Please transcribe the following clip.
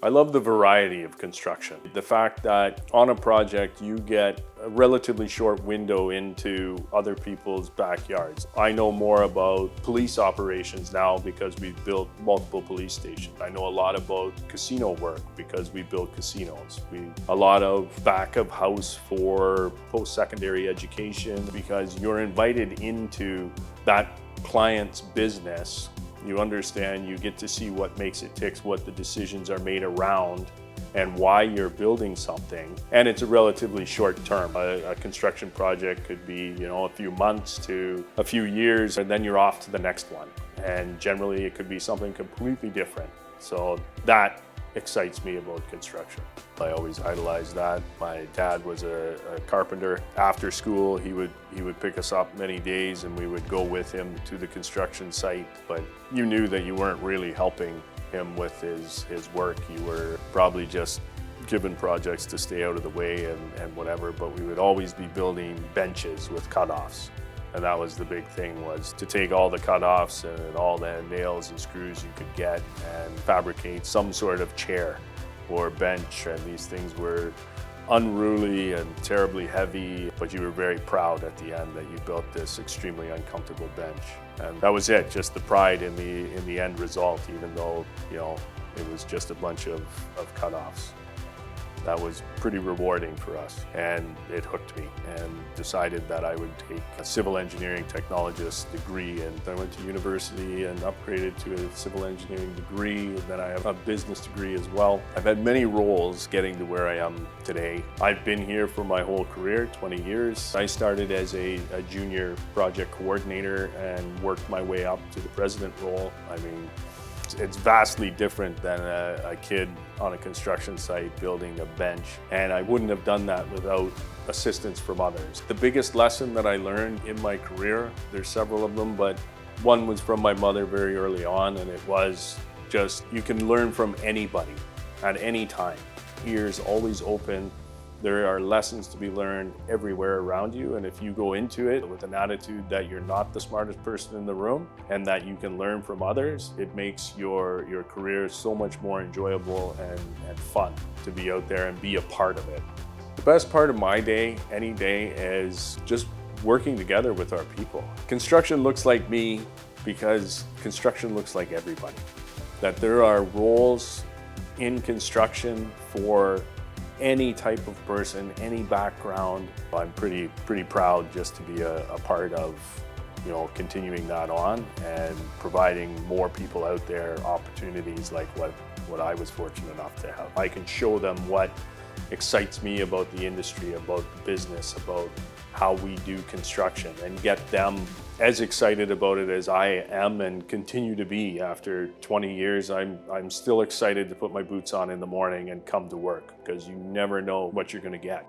I love the variety of construction. The fact that on a project you get a relatively short window into other people's backyards. I know more about police operations now because we've built multiple police stations. I know a lot about casino work because we built casinos. A lot of back of house for post-secondary education because you're invited into that client's business. You understand, you get to see what makes it tick, what the decisions are made around, and why you're building something. And it's a relatively short term. A construction project could be, a few months to a few years, and then you're off to the next one. And generally, it could be something completely different. So that excites me about construction. I always idolized that. My dad was a carpenter. After school, he would pick us up many days and we would go with him to the construction site. But you knew that you weren't really helping him with his work. You were probably just given projects to stay out of the way and whatever, but we would always be building benches with cutoffs. And that was the big thing, was to take all the cutoffs and all the nails and screws you could get and fabricate some sort of chair or bench. And these things were unruly and terribly heavy, but you were very proud at the end that you built this extremely uncomfortable bench. And that was it, just the pride in the end result, even though, it was just a bunch of cutoffs. That was pretty rewarding for us, and it hooked me, and decided that I would take a civil engineering technologist degree. And I went to university and upgraded to a civil engineering degree, and then I have a business degree as well. I've had many roles getting to where I am today. I've been here for my whole career, 20 years. I started as a junior project coordinator and worked my way up to the president role. It's vastly different than a kid on a construction site building a bench, and I wouldn't have done that without assistance from others. The biggest lesson that I learned in my career, there's several of them, but one was from my mother very early on, and it was just, you can learn from anybody at any time. Ears always open. There are lessons to be learned everywhere around you, and if you go into it with an attitude that you're not the smartest person in the room and that you can learn from others, it makes your career so much more enjoyable and fun to be out there and be a part of it. The best part of my day, any day, is just working together with our people. Construction looks like me because construction looks like everybody. That there are roles in construction for any type of person, any background. I'm pretty proud just to be a part of, continuing that on and providing more people out there opportunities like what I was fortunate enough to have. I can show them what excites me about the industry, about the business, about how we do construction, and get them as excited about it as I am and continue to be. After 20 years, I'm still excited to put my boots on in the morning and come to work, because you never know what you're going to get.